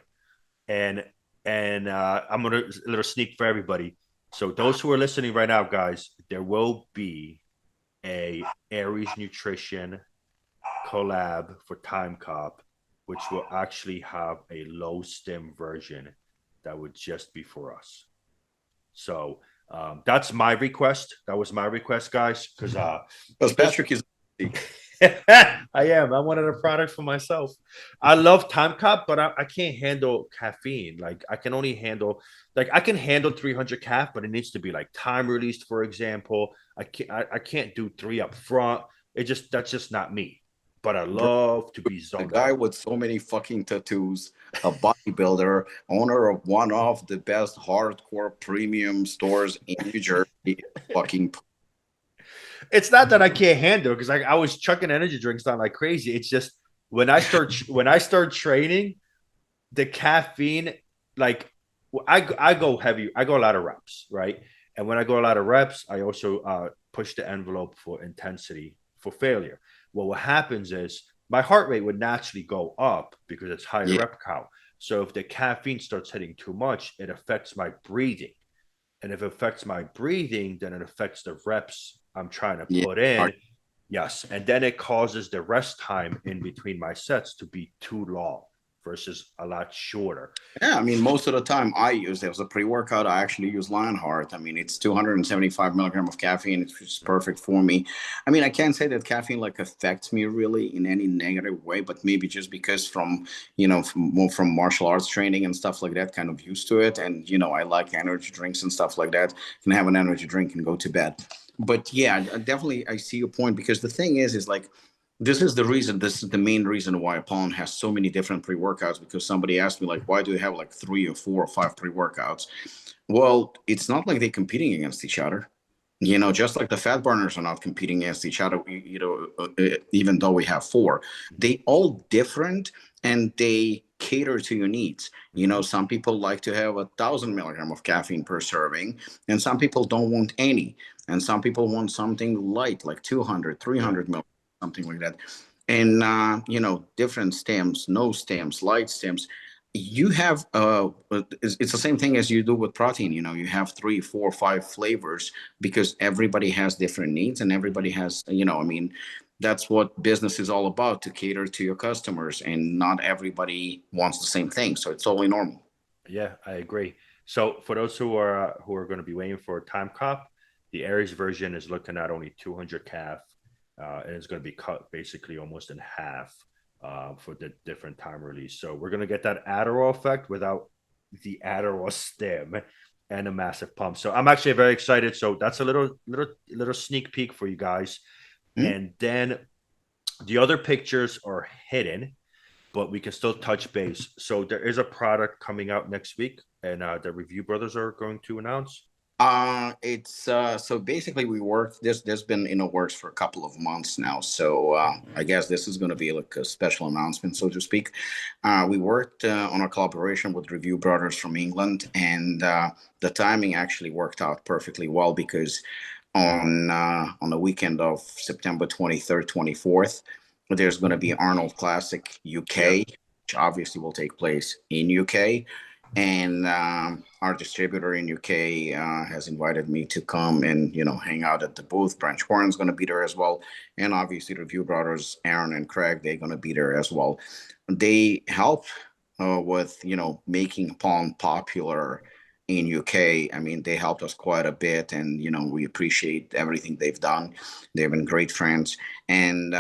And I'm gonna a little sneak for everybody. So those who are listening right now, guys, there will be a Ares Nutrition collab for Time Cop, which will actually have a low stim version that would just be for us. So that's my request. That was my request, guys, because Patrick is. I am. I wanted a product for myself. I love Time Cop, but I can't handle caffeine. Like I can only handle, I can handle 300 caf, but it needs to be like time released, for example. I can't do 3 up front. That's just not me. But I love to be zoned. A guy with so many fucking tattoos, a bodybuilder, owner of one of the best hardcore premium stores in New Jersey. Fucking. It's not that I can't handle it, because I was chucking energy drinks down like crazy. It's just when I start training, the caffeine, like I go heavy. I go a lot of reps, right? And when I go a lot of reps, I also push the envelope for intensity for failure. Well, what happens is my heart rate would naturally go up because it's higher rep count. So if the caffeine starts hitting too much, it affects my breathing. And if it affects my breathing, then it affects the reps I'm trying to put in. Yes. And then it causes the rest time in between my sets to be too long versus a lot shorter. Yeah, I mean, most of the time I use it as a pre-workout. I actually use Lionheart. I mean, it's 275 milligrams of caffeine. It's just perfect for me. I mean, I can't say that caffeine affects me really in any negative way, but maybe just because from martial arts training and stuff like that, kind of used to it. And, I like energy drinks and stuff like that. Can have an energy drink and go to bed. But yeah, definitely I see your point, because the thing is this is the main reason why Apollon has so many different pre-workouts, because somebody asked me, why do you have 3 or 4 or 5 pre-workouts? Well, it's not like they're competing against each other. Just like the fat burners are not competing against each other, even though we have 4. They all different, and they cater to your needs. Some people like to have 1,000 milligrams of caffeine per serving, and some people don't want any. And some people want something light, like 200, 300 milligrams. Something like that. And different stems, no stems, light stems. You have it's the same thing as you do with protein. You have 3, 4, 5 flavors, because everybody has different needs, and everybody has, that's what business is all about, to cater to your customers, and not everybody wants the same thing. So it's totally normal. Yeah, I agree. So for those who are going to be waiting for a Time Cop, the Ares version is looking at only 200 calf. And it's going to be cut basically almost in half for the different time release. So we're going to get that Adderall effect without the Adderall stem and a massive pump. So I'm actually very excited. So that's a little sneak peek for you guys. Mm-hmm. And then the other pictures are hidden, but we can still touch base. So there is a product coming out next week, and the Review Brothers are going to announce. It's so basically we worked this. There's been in the works for a couple of months now. So I guess this is going to be like a special announcement, so to speak. We worked on a collaboration with Review Brothers from England, and the timing actually worked out perfectly well because on the weekend of September 23rd, 24th, there's going to be Arnold Classic UK, Yep. which obviously will take place in UK. And our distributor in UK has invited me to come and hang out at the booth. Branch Warren's going to be there as well, and obviously Review Brothers, Aaron and Craig, they're going to be there as well. They help with making Apollon popular in UK. I mean, they helped us quite a bit, and we appreciate everything they've done. They've been great friends, and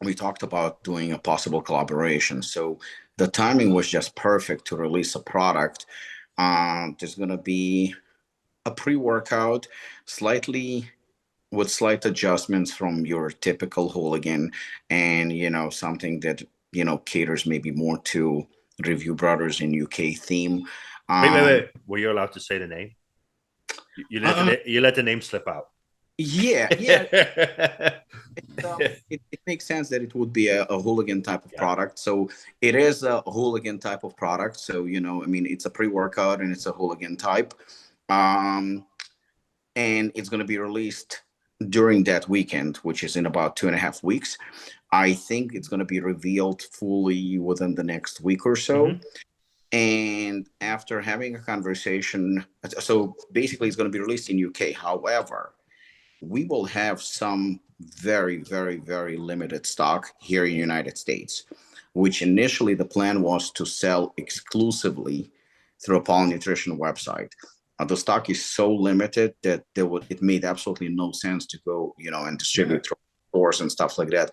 we talked about doing a possible collaboration. So the timing was just perfect to release a product. There's going to be a pre-workout, slightly with slight adjustments from your typical hooligan, and something that caters maybe more to Review Brothers in UK theme. Wait. Were you allowed to say the name? You let the name slip out. Yeah. It makes sense that it would be a hooligan type of product. So it is a hooligan type of product. So, I mean, it's a pre-workout and it's a hooligan type. And it's going to be released during that weekend, which is in about 2.5 weeks. I think it's going to be revealed fully within the next week or so. Mm-hmm. And after having a conversation, so basically it's going to be released in UK. However, we will have some very, very, very limited stock here in the United States, which initially the plan was to sell exclusively through Apollon Nutrition website. The stock is so limited that it made absolutely no sense to go, and distribute through stores and stuff like that.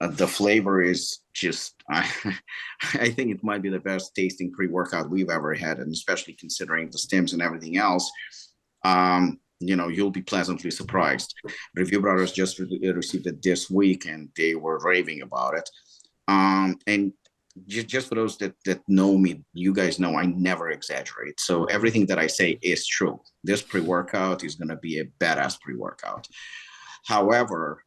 The flavor is just, I think it might be the best tasting pre-workout we've ever had, and especially considering the stems and everything else. You'll be pleasantly surprised. Review Brothers just received it this week, and they were raving about it. And just for those that know me, you guys know I never exaggerate. So everything that I say is true. This pre-workout is going to be a badass pre-workout. However,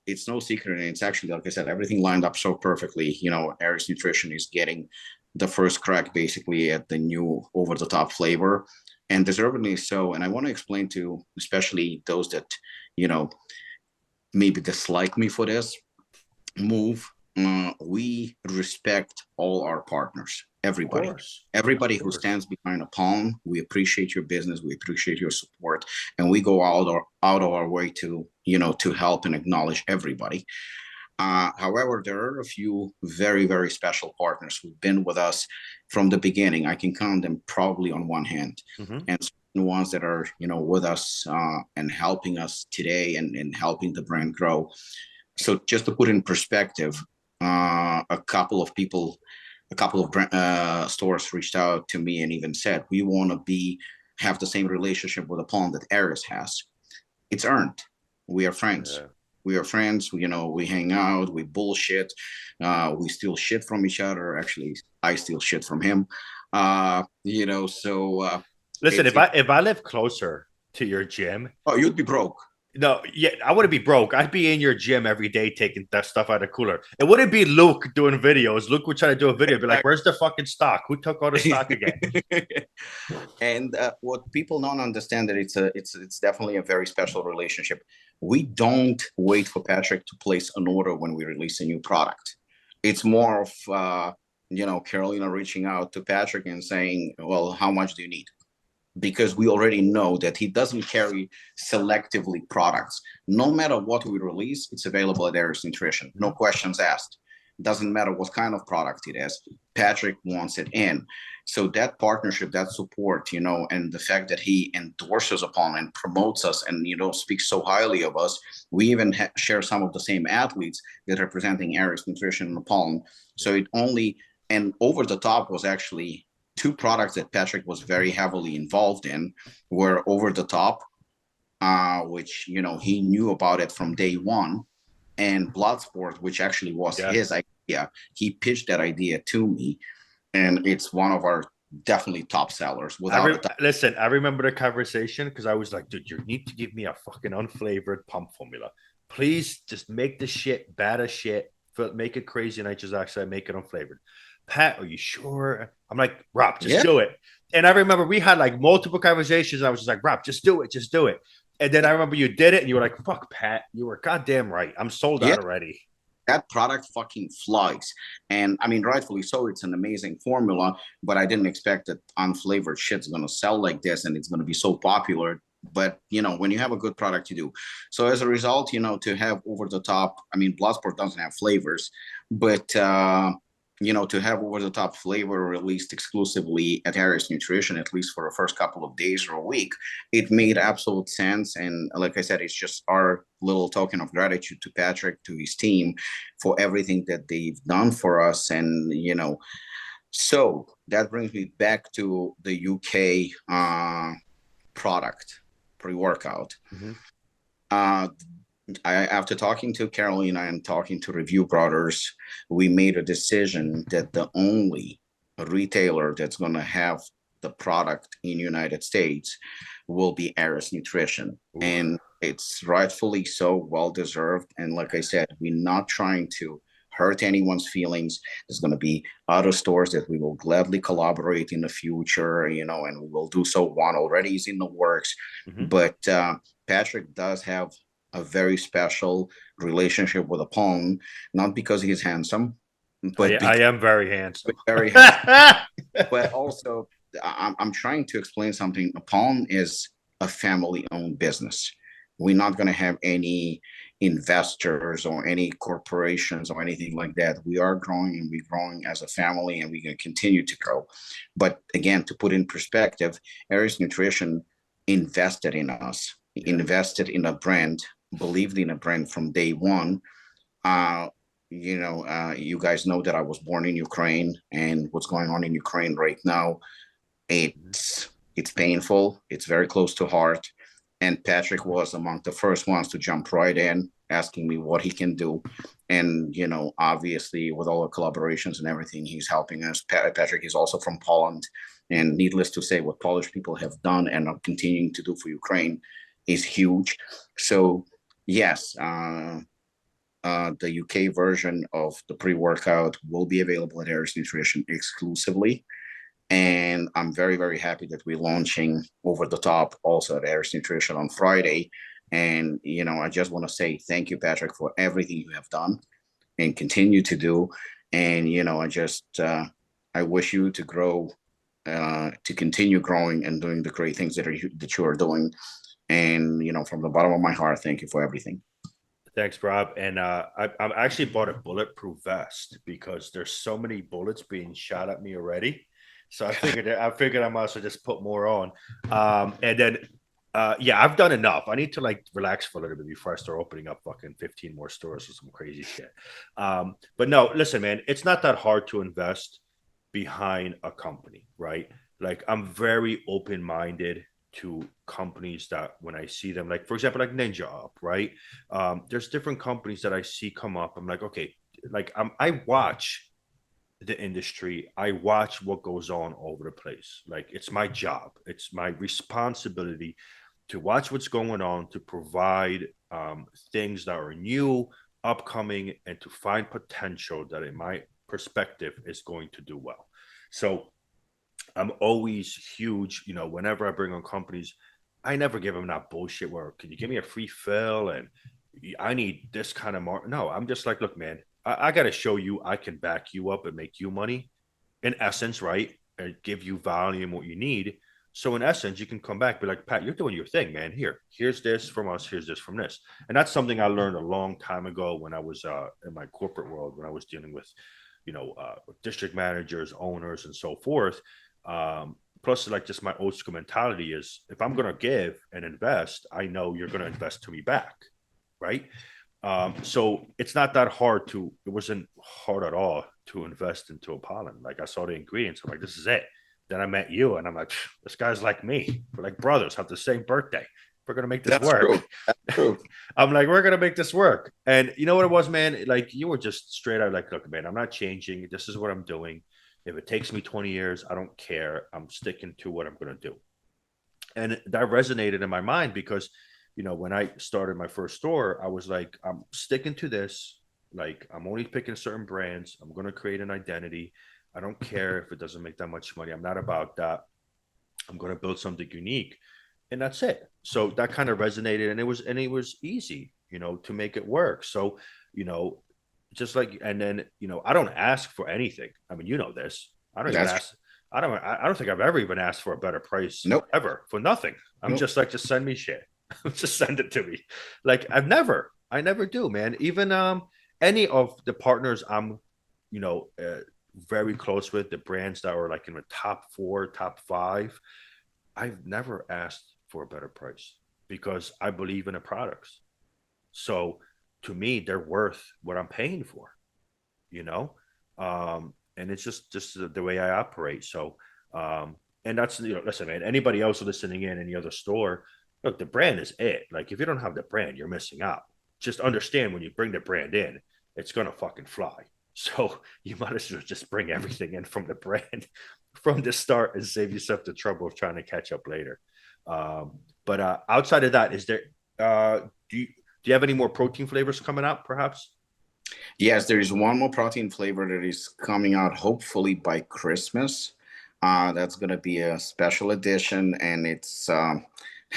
it's no secret, and it's actually, like I said, everything lined up so perfectly. Ares Nutrition is getting the first crack basically at the new over-the-top flavor. And deservedly so. And I want to explain to especially those that, maybe dislike me for this move. We respect all our partners, everybody who stands behind Apollon. We appreciate your business. We appreciate your support. And we go out of our way to, to help and acknowledge everybody. However, there are a few very, very special partners who've been with us from the beginning. I can count them probably on one hand, and certain ones that are, with us and helping us today and helping the brand grow. So just to put in perspective, a couple of stores reached out to me and even said, we want to have the same relationship with Apollon that Ares has. It's earned. We are friends. Yeah. We are friends. We hang out. We bullshit. We steal shit from each other. Actually, I steal shit from him. So listen. If I live closer to your gym, you'd be broke. No, yeah, I wouldn't be broke. I'd be in your gym every day taking that stuff out of the cooler. It wouldn't be Luke doing videos. Luke would try to do a video, be like, "Where's the fucking stock? Who took all the stock again?" And what people don't understand that it's definitely a very special relationship. We don't wait for Patrick to place an order when we release a new product. It's more of Carolina reaching out to Patrick and saying, "Well, how much do you need?" Because we already know that he doesn't carry selectively products. No matter what we release, it's available at Ares Nutrition. No questions asked. Doesn't matter what kind of product it is. Patrick wants it in. So that partnership, that support, and the fact that he endorses Apollon and promotes us and, speaks so highly of us. We even share some of the same athletes that are representing Ares Nutrition and Apollon. So and Over the Top was actually two products that Patrick was very heavily involved in were Over the Top, which, he knew about it from day one, and Bloodsport, which actually was his idea. He pitched that idea to me, and it's one of our definitely top sellers without a doubt. Listen, I remember the conversation because I was like, dude, you need to give me a fucking unflavored pump formula. Please just make the shit bad as shit, make it crazy, and I just actually make it unflavored. Pat, are you sure? I'm like, Rob, just Yeah, do it. And I remember we had like multiple conversations. And I was just like, Rob, just do it, just do it. And then I remember you did it, and you were like, fuck, Pat, you were goddamn right. I'm sold yeah. out already. That product fucking flies. And I mean, rightfully so, it's an amazing formula, but I didn't expect that unflavored shit's going to sell like this and it's going to be so popular. But, when you have a good product, you do. So as a result, to have over the top, I mean, Bloodsport doesn't have flavors, but, to have over the top flavor released exclusively at Ares Nutrition, at least for the first couple of days or a week, it made absolute sense. And like I said, it's just our little token of gratitude to Patrick, to his team, for everything that they've done for us. And, so that brings me back to the UK product pre-workout. Mm-hmm. After talking to Carolina and talking to Review Brothers, we made a decision that the only retailer that's going to have the product in United States will be Ares Nutrition. Ooh. And it's rightfully so, well-deserved. And like I said, we're not trying to hurt anyone's feelings. There's going to be other stores that we will gladly collaborate in the future, and we will do so. One already is in the works. Mm-hmm. But Patrick does have a very special relationship with Apollon, not because he's handsome, but I am very handsome. Very handsome. But also, I'm trying to explain something. Apollon is a family-owned business. We're not going to have any investors or any corporations or anything like that. We are growing, and we're growing as a family, and we're going to continue to grow. But again, to put in perspective, Ares Nutrition invested in us, invested in a brand, believed in a brand from day one. You guys know that I was born in Ukraine, and what's going on in Ukraine right now, it's painful. It's very close to heart. And Patrick was among the first ones to jump right in, asking me what he can do. And, obviously with all the collaborations and everything, he's helping us. Patrick is also from Poland. And needless to say, what Polish people have done and are continuing to do for Ukraine is huge. So, yes, the UK version of the pre-workout will be available at Ares Nutrition exclusively. And I'm very, very happy that we're launching over the top also at Ares Nutrition on Friday. And, I just want to say thank you, Patrick, for everything you have done and continue to do. And, I wish you to grow, to continue growing and doing the great things that you are doing. And, from the bottom of my heart, thank you for everything. Thanks, Rob. And I actually bought a bulletproof vest because there's so many bullets being shot at me already. So I figured I might as well just put more on. And then, I've done enough. I need to relax for a little bit before I start opening up fucking 15 more stores or some crazy shit. But no, listen, man, it's not that hard to invest behind a company, right? Like, I'm very open-minded to companies that when I see them, like, for example, like Ninja Up, right? There's different companies that I see come up. I'm like, okay, I watch the industry. I watch what goes on over the place. Like, it's my job. It's my responsibility to watch what's going on, to provide things that are new, upcoming, and to find potential that in my perspective is going to do well. So I'm always huge, whenever I bring on companies, I never give them that bullshit where, can you give me a free fill? And I need this kind of market. No, I'm just like, look, man, I got to show you I can back you up and make you money, in essence, right? And give you value and what you need. So in essence, you can come back, be like, Pat, you're doing your thing, man. Here's this from us. Here's this from this. And that's something I learned a long time ago when I was in my corporate world, when I was dealing with, district managers, owners, and so forth. Plus, like, just my old school mentality is, if I'm going to give and invest, I know you're going to invest to me back, right? So it's not that hard it wasn't hard at all to invest into Apollon. Like, I saw the ingredients. I'm like, this is it. Then I met you and I'm like, this guy's like me. We're like brothers, have the same birthday. We're going to make this work. True. That's true. I'm like, we're going to make this work. And you know what it was, man? Like, you were just straight out like, look, man, I'm not changing. This is what I'm doing. If it takes me 20 years, I don't care. I'm sticking to what I'm going to do. And that resonated in my mind because, when I started my first store, I was like, I'm sticking to this. Like, I'm only picking certain brands. I'm going to create an identity. I don't care if it doesn't make that much money. I'm not about that. I'm going to build something unique, and that's it. So that kind of resonated, and it was easy, to make it work. So, you know, just like, and then, I don't ask for anything. I mean, this. I don't even That's ask. I don't think I've ever even asked for a better price nope, ever for nothing. I'm nope. just like, just send me shit. Just send it to me. Like, I never do, man. Even any of the partners I'm, you know, uh, very close with, the brands that are like in the top 4, top 5, I've never asked for a better price because I believe in the products. So to me, they're worth what I'm paying for, you know? And it's just the way I operate. So, and that's, listen, man, anybody else listening in any other store, look, the brand is it. Like, if you don't have the brand, you're missing out. Just understand, when you bring the brand in, it's going to fucking fly. So you might as well just bring everything in from the brand from the start and save yourself the trouble of trying to catch up later. But outside of that, is there, do you have any more protein flavors coming out, perhaps? Yes, there is one more protein flavor that is coming out hopefully by Christmas. That's going to be a special edition, and it's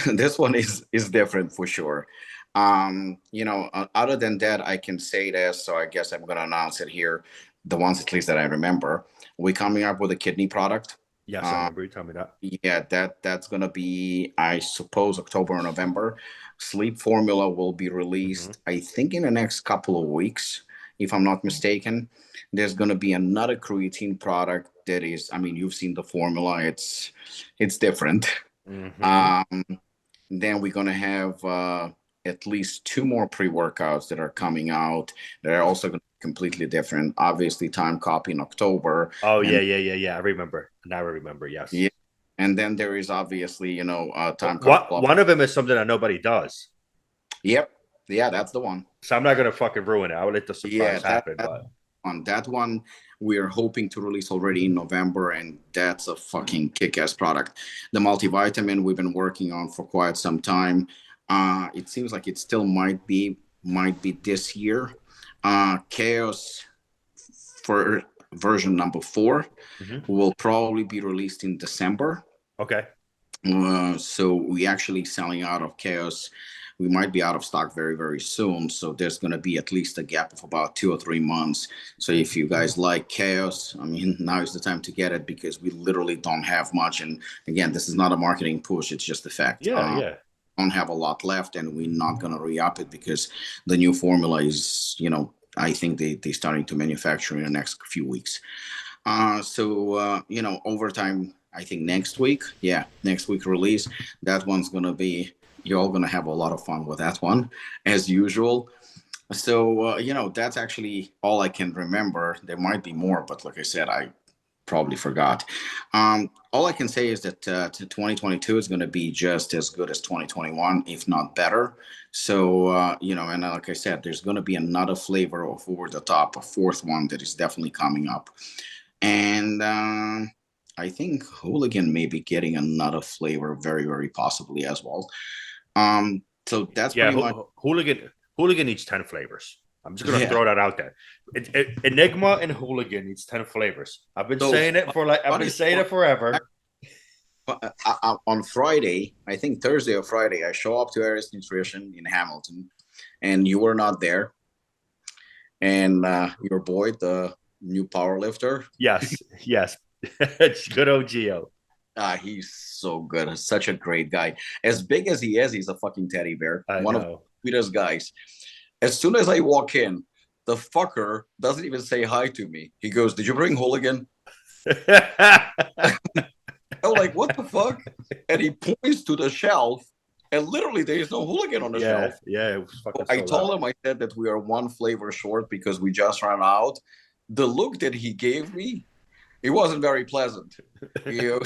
this one is different for sure. Other than that, I can say this, so I guess I'm going to announce it here. The ones at least that I remember, we're coming up with a kidney product. Yes, I Uh, remember you telling me that. yeah, that's going to be, I suppose, October or November. Sleep formula will be Mm-hmm. released, I think, in the next couple of weeks, if I'm not mistaken. There's going to be another creatine product that is, I mean, you've seen the formula. It's different. Mm-hmm. Um, then we're going to have at least two more pre-workouts that are coming out that are also going to be completely different. Obviously, time copy in October. Oh, yeah, And yeah, yeah, yeah. I remember. Now I remember. Yes. yeah, and then there is obviously, time copy What club. one of them is something that nobody does. Yep. Yeah, that's the one. So I'm not gonna fucking ruin it. I'll let the Yeah, surprise happen. that But one we're hoping to release already in November, and that's a fucking kick-ass product. The multivitamin we've been working on for quite some time. It seems like it still might be this year. Chaos for version number 4 Mhm. will probably be released in December. Okay. So we actually selling out of Chaos. We might be out of stock very, very soon. So there's going to be at least a gap of about 2 or 3 months. So if you guys like Chaos, I mean, now is the time to get it because we literally don't have much. And again, this is not a marketing push. It's just a fact. Yeah, yeah. Don't have a lot left, and we're not going to re-up it because the new formula is, I think they're starting to manufacture in the next few weeks. Overtime, I think next week release, that one's going to be, you're all going to have a lot of fun with that one, as usual. So, that's actually all I can remember. There might be more, but like I said, I probably forgot. All I can say is that 2022 is going to be just as good as 2021, if not better. So, and like I said, there's going to be another flavor of over the top, a fourth one that is definitely coming up. And I think Hooligan may be getting another flavor, very, very possibly as well. So that's Yeah. pretty much, Hooligan needs 10 flavors. I'm just gonna yeah. throw that out there. Enigma and Hooligan needs 10 flavors. I've been So saying it for like I've been funny saying story. it forever. On Friday, I think Thursday or Friday, I show up to Ares Nutrition in Hamilton, and you were not there. And your boy, the new power lifter, Yes, yes. It's good old Geo. he's so good. Such a great guy. As big as he is, he's a fucking teddy bear. I One of the know. sweetest guys. As soon as I walk in, the fucker doesn't even say hi to me. He goes, "Did you bring Hooligan?" I'm like, "What the fuck?" And he points to the shelf, and literally there is no Hooligan on the Yeah, shelf. yeah. It was fucking I sold out. told him, I said that we are one flavor short because we just ran out. The look that he gave me, it wasn't very pleasant. You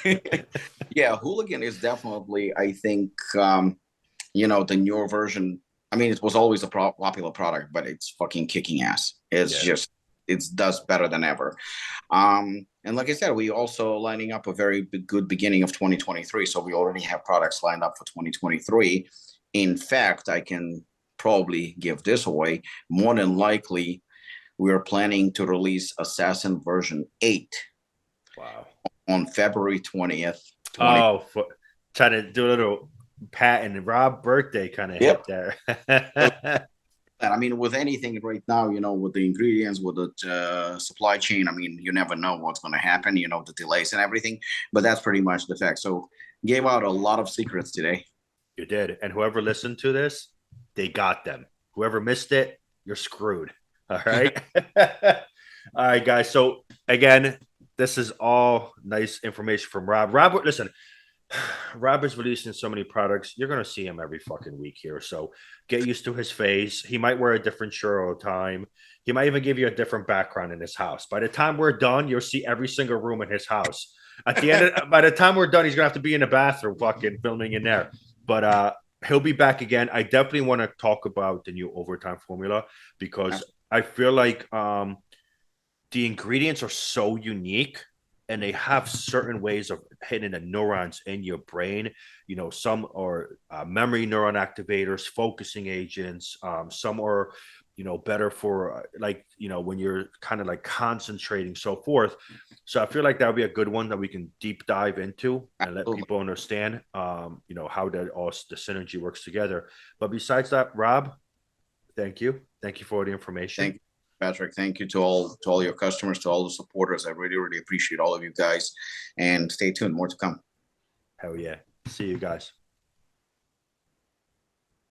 know? Yeah, Hooligan is definitely, I think, the newer version. I mean, it was always a popular product, but it's fucking kicking ass. It's Yeah. just, it does better than ever. And like I said, we also lining up a very good beginning of 2023. So we already have products lined up for 2023. In fact, I can probably give this away. More than likely, we are planning to release Assassin version 8. Wow. On February 20th. Oh, trying to do a little patent Rob birthday kind of hit there. I mean, with anything right now, with the ingredients, with the supply chain, I mean, you never know what's going to happen, the delays and everything. But that's pretty much the fact. So gave out a lot of secrets today. You did. And whoever listened to this, they got them. Whoever missed it, you're screwed. All right. All right, guys. So again, this is all nice information from Rob. Rob, listen, Rob is releasing so many products. You're going to see him every fucking week here. So get used to his face. He might wear a different shirt all the time. He might even give you a different background in his house. By the time we're done, you'll see every single room in his house. At the end, by the time we're done, he's going to have to be in the bathroom fucking filming in there. But he'll be back again. I definitely want to talk about the new overtime formula because I feel like the ingredients are so unique and they have certain ways of hitting the neurons in your brain. Some are memory neuron activators, focusing agents. Some are, better for when you're kind of like concentrating, so forth. So I feel like that would be a good one that we can deep dive into and let people understand, how that all the synergy works together. But besides that, Rob, thank you. Thank you for the information. Thank you, Patrick. Thank you to all your customers, to all the supporters. I really, really appreciate all of you guys. And stay tuned. More to come. Hell yeah. See you guys.